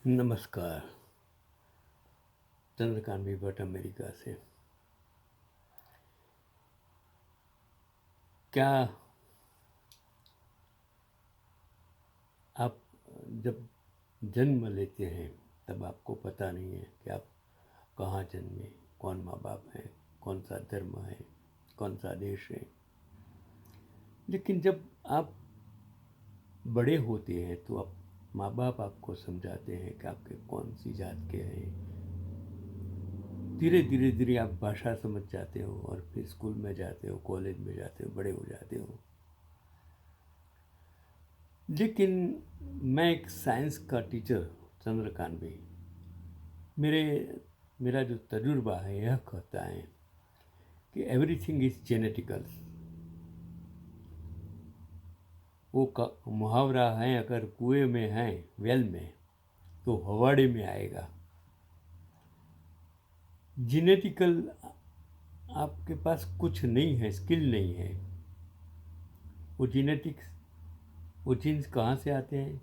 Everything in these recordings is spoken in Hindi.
नमस्कार। चंद्रकांत भी भट्ट अमेरिका से। क्या आप जब जन्म लेते हैं तब आपको पता नहीं है कि आप कहाँ जन्मे, कौन माँ बाप हैं, कौन सा धर्म है, कौन सा देश है। लेकिन जब आप बड़े होते हैं तो आप माँ बाप आपको समझाते हैं कि आपके कौन सी जात के हैं। धीरे धीरे धीरे आप भाषा समझ जाते हो और फिर स्कूल में जाते हो, कॉलेज में जाते हो, बड़े हो जाते हो। लेकिन मैं एक साइंस का टीचर चंद्रकांत भी मेरे मेरा जो तजुर्बा है यह कहता है कि एवरीथिंग इज जेनेटिकल। वो मुहावरा है, अगर कुएं में है वेल में तो हवाड़े में आएगा। जेनेटिकल आपके पास कुछ नहीं है, स्किल नहीं है। वो जेनेटिक्स, वो जीन्स कहाँ से आते हैं?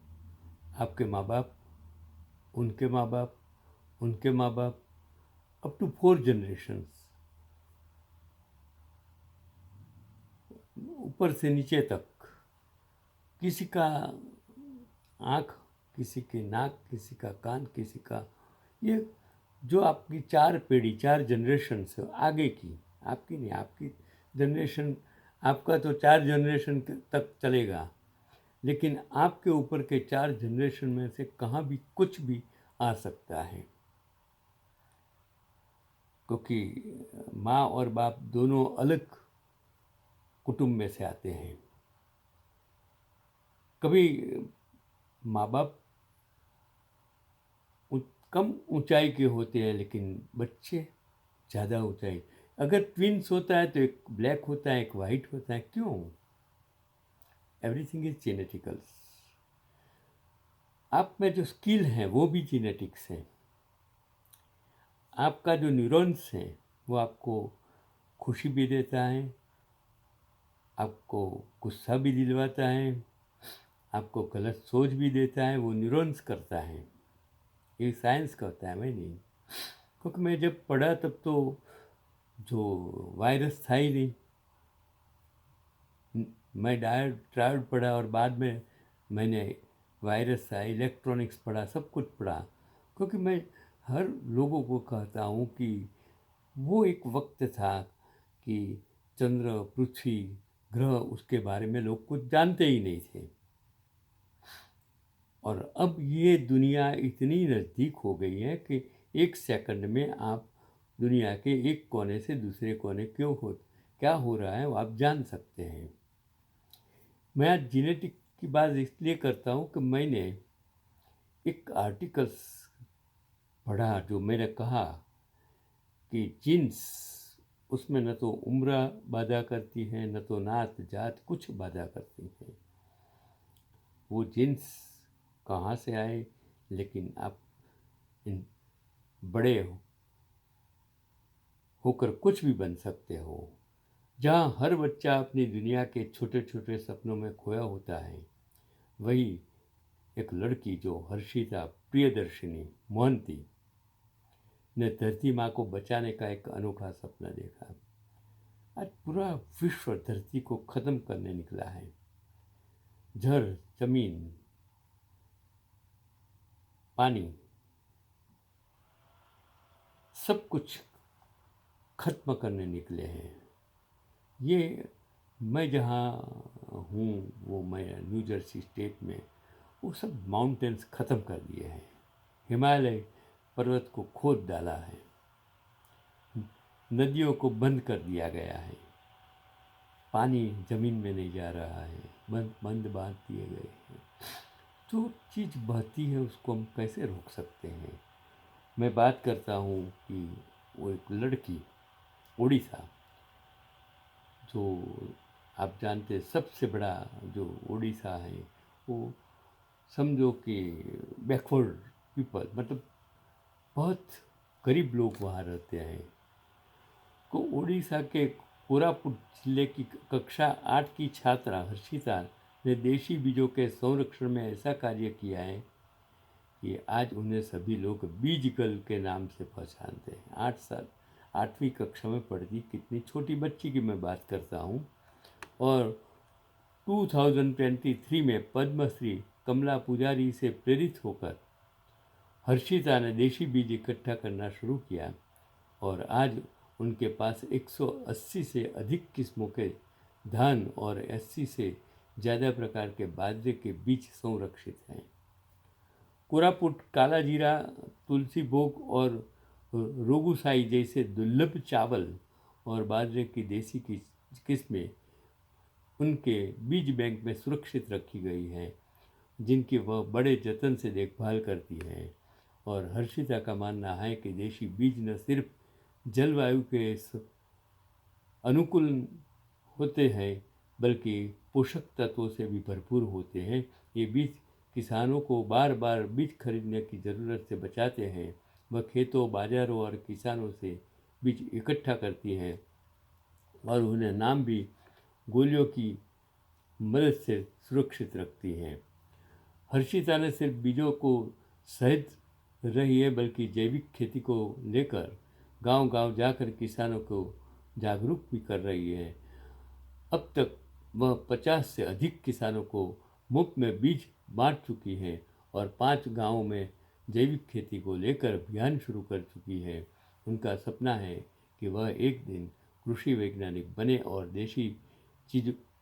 आपके माँ बाप, उनके माँ बाप, उनके माँ बाप, अप टू 4 जनरेशन्स, ऊपर से नीचे तक। किसी का आँख, किसी की नाक, किसी का कान, किसी का ये जो आपकी 4 पीढ़ी, 4 जनरेशन से आगे की, आपकी नहीं, आपकी जनरेशन, आपका तो 4 जनरेशन तक चलेगा। लेकिन आपके ऊपर के 4 जनरेशन में से कहाँ भी कुछ भी आ सकता है, क्योंकि माँ और बाप दोनों अलग कुटुंब में से आते हैं। कभी माँ बाप कम ऊंचाई के होते हैं लेकिन बच्चे ज़्यादा ऊंचाई। अगर ट्विंस होता है तो एक ब्लैक होता है, एक वाइट होता है। क्यों? Everything is genetical. आप में जो स्किल हैं वो भी जेनेटिक्स हैं। आपका जो न्यूरॉन्स है वो आपको खुशी भी देता है, आपको गुस्सा भी दिलवाता है, आपको गलत सोच भी देता है। वो न्यूरॉन्स करता है, ये साइंस करता है, मैं नहीं। क्योंकि मैं जब पढ़ा तब तो जो वायरस था ही नहीं। मैं ट्रायड पढ़ा और बाद में मैंने वायरस था, इलेक्ट्रॉनिक्स पढ़ा, सब कुछ पढ़ा। क्योंकि मैं हर लोगों को कहता हूँ कि वो एक वक्त था कि चंद्र, पृथ्वी, ग्रह, उसके बारे में लोग कुछ जानते ही नहीं थे। और अब ये दुनिया इतनी नज़दीक हो गई है कि एक सेकंड में आप दुनिया के एक कोने से दूसरे कोने क्या हो रहा है वो आप जान सकते हैं। मैं आज जेनेटिक की बात इसलिए करता हूँ कि मैंने एक आर्टिकल्स पढ़ा जो मैंने कहा कि जीन्स, उसमें न तो उम्र बाधा करती है, न तो नात जात कुछ बाधा करती है। वो जीन्स कहाँ से आए? लेकिन आप इन बड़े होकर कुछ भी बन सकते हो। जहाँ हर बच्चा अपनी दुनिया के छोटे छोटे सपनों में खोया होता है, वही एक लड़की जो हर्षिता प्रियदर्शिनी मोहंती ने धरती माँ को बचाने का एक अनोखा सपना देखा। आज पूरा विश्व धरती को खत्म करने निकला है। जल, जमीन, पानी, सब कुछ खत्म करने निकले हैं। ये मैं जहाँ हूँ, वो मैं न्यू जर्सी स्टेट में, वो सब माउंटेन्स ख़त्म कर दिए हैं। हिमालय पर्वत को खोद डाला है, नदियों को बंद कर दिया गया है, पानी ज़मीन में नहीं जा रहा है, बंद बांध दिए गए हैं। जो चीज़ बहती है उसको हम कैसे रोक सकते हैं? मैं बात करता हूँ कि वो एक लड़की, उड़ीसा, जो आप जानते हैं सबसे बड़ा जो उड़ीसा है, वो समझो कि बैकवर्ड पीपल, मतलब बहुत गरीब लोग वहाँ रहते हैं। को उड़ीसा के कोरापुट जिले की कक्षा 8 की छात्रा हर्षिता ने देशी बीजों के संरक्षण में ऐसा कार्य किया है कि आज उन्हें सभी लोग बीज गर्ल के नाम से पहचानते हैं। 8 साल 8वीं कक्षा में पढ़ती कितनी छोटी बच्ची की मैं बात करता हूँ। और 2023 में पद्मश्री कमला पुजारी से प्रेरित होकर हर्षिता ने देशी बीज इकट्ठा करना शुरू किया और आज उनके पास 180 से अधिक किस्मों के धान और 80 से ज़्यादा प्रकार के बाजरे के बीज संरक्षित हैं। कोरापुट काला जीरा, तुलसी भोग और रोगुसाई जैसे दुर्लभ चावल और बाजरे की देसी किस्में उनके बीज बैंक में सुरक्षित रखी गई हैं, जिनकी वह बड़े जतन से देखभाल करती हैं। और हर्षिता का मानना है कि देशी बीज न सिर्फ जलवायु के अनुकूल होते हैं बल्कि पोषक तत्वों से भी भरपूर होते हैं। ये बीज किसानों को बार बार बीज खरीदने की ज़रूरत से बचाते हैं। वह खेतों, बाज़ारों और किसानों से बीज इकट्ठा करती हैं और उन्हें नाम भी गोलियों की मदद से सुरक्षित रखती हैं। हर्षिता ने सिर्फ बीजों को सहित रही है बल्कि जैविक खेती को लेकर गांव-गांव जाकर किसानों को जागरूक भी कर रही है। अब तक वह 50 से अधिक किसानों को मुफ्त में बीज बांट चुकी है और 5 गांवों में जैविक खेती को लेकर अभियान शुरू कर चुकी है। उनका सपना है कि वह एक दिन कृषि वैज्ञानिक बने और देशी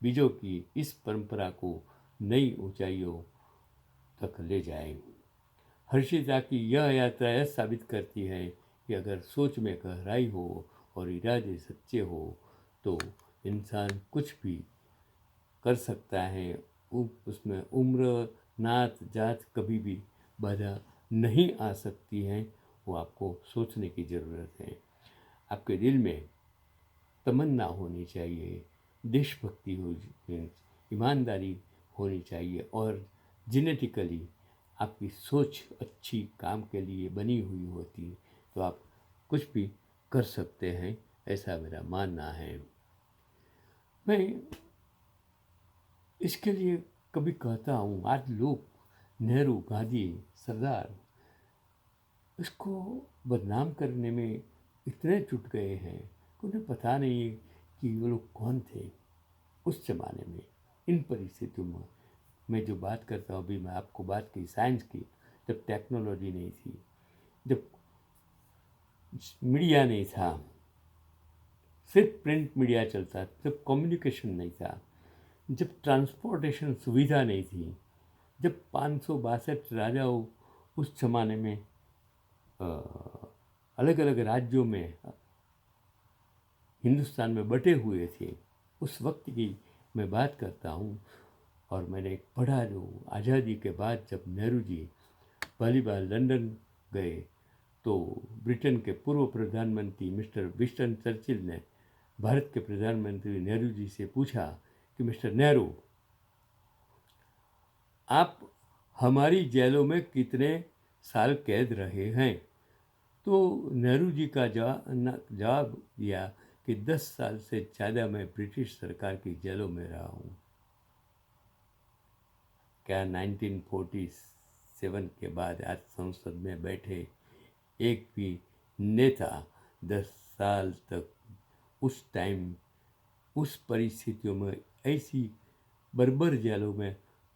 बीजों की इस परंपरा को नई ऊंचाइयों तक ले जाए। हर्षिता की यह यात्रा यह साबित करती है कि अगर सोच में गहराई हो और इरादे सच्चे हो तो इंसान कुछ भी कर सकता है। उसमें उम्र, नात, जात कभी भी बाधा नहीं आ सकती है। वो आपको सोचने की ज़रूरत है। आपके दिल में तमन्ना होनी चाहिए, देशभक्ति हो, ईमानदारी होनी चाहिए और जेनेटिकली आपकी सोच अच्छी काम के लिए बनी हुई होती तो आप कुछ भी कर सकते हैं, ऐसा मेरा मानना है। मैं इसके लिए कभी कहता हूँ, आज लोग नेहरू, गांधी, सरदार इसको बदनाम करने में इतने जुट गए हैं कि उन्हें पता नहीं है कि वो लोग कौन थे उस ज़माने में। इन परिस्थितियों में मैं जो बात करता हूँ, अभी मैं आपको बात की साइंस की, जब टेक्नोलॉजी नहीं थी, जब मीडिया नहीं था, सिर्फ प्रिंट मीडिया चलता, जब कम्युनिकेशन नहीं था, जब ट्रांसपोर्टेशन सुविधा नहीं थी, जब 562 राजाओं उस जमाने में अलग अलग राज्यों में हिंदुस्तान में बटे हुए थे, उस वक्त की मैं बात करता हूँ। और मैंने पढ़ा जो आज़ादी के बाद जब नेहरू जी पहली बार लंदन गए तो ब्रिटेन के पूर्व प्रधानमंत्री मिस्टर विंस्टन चर्चिल ने भारत के प्रधानमंत्री नेहरू जी से पूछा कि मिस्टर नेहरू, आप हमारी जेलों में कितने साल कैद रहे हैं? तो नेहरू जी का जवाब दिया कि 10 साल से ज़्यादा मैं ब्रिटिश सरकार की जेलों में रहा हूँ। क्या 1947 के बाद आज संसद में बैठे एक भी नेता 10 साल तक उस टाइम उस परिस्थितियों में ऐसी बर्बर जेलों में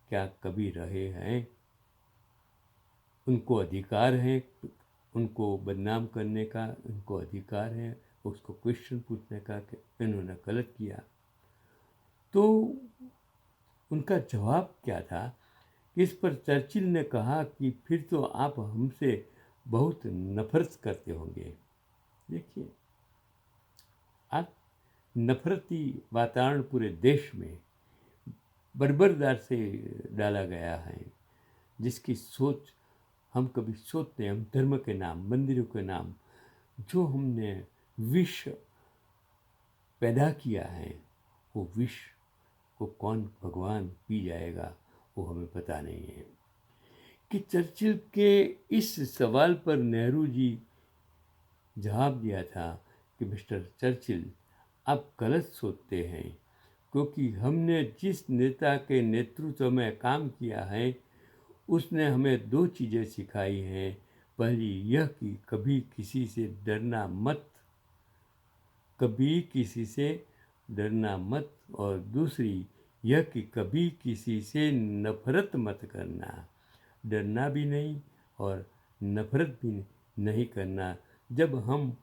क्या कभी रहे हैं? उनको अधिकार है उनको बदनाम करने का, उनको अधिकार है उसको क्वेश्चन पूछने का कि इन्होंने गलत किया। तो उनका जवाब क्या था? इस पर चर्चिल ने कहा कि फिर तो आप हमसे बहुत नफरत करते होंगे। देखिए, आज नफरती वातावरण पूरे देश में बर्बरदार से डाला गया है, जिसकी सोच हम कभी सोचते हैं, हम धर्म के नाम, मंदिरों के नाम, जो हमने विष पैदा किया है, वो विष को कौन भगवान पी जाएगा वो हमें पता नहीं है। कि चर्चिल के इस सवाल पर नेहरू जी जवाब दिया था कि मिस्टर चर्चिल, आप गलत सोचते हैं, क्योंकि हमने जिस नेता के नेतृत्व में काम किया है उसने हमें दो चीज़ें सिखाई हैं। पहली यह कि कभी किसी से डरना मत, कभी किसी से डरना मत, और दूसरी यह कि कभी किसी से नफरत मत करना। डरना भी नहीं और नफरत भी नहीं करना। जब हम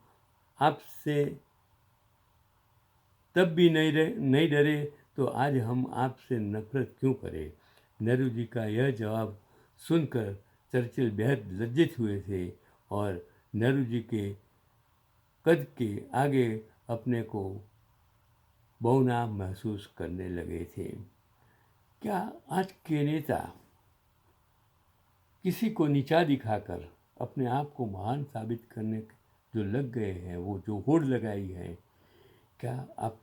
आपसे तब भी नहीं डरे तो आज हम आपसे नफरत क्यों करें। नेहरू जी का यह जवाब सुनकर चर्चिल बेहद लज्जित हुए थे और नेहरू जी के कद के आगे अपने को बौना महसूस करने लगे थे। क्या आज के नेता किसी को नीचा दिखाकर अपने आप को महान साबित करने जो लग गए हैं, वो जो होड़ लगाई है, क्या आप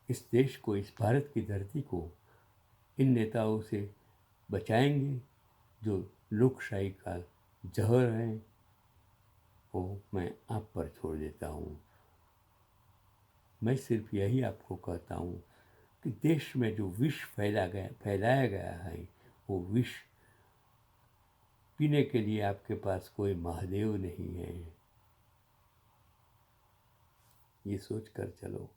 इस देश को, इस भारत की धरती को इन नेताओं से बचाएंगे जो लोकशाही का जहर है? वो मैं आप पर छोड़ देता हूँ। मैं सिर्फ यही आपको कहता हूँ कि देश में जो विष फैलाया गया है, वो विष पीने के लिए आपके पास कोई महादेव नहीं है। ये सोच कर चलो।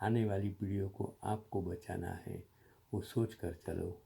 आने वाली पीढ़ियों को आपको बचाना है, वो सोच कर चलो।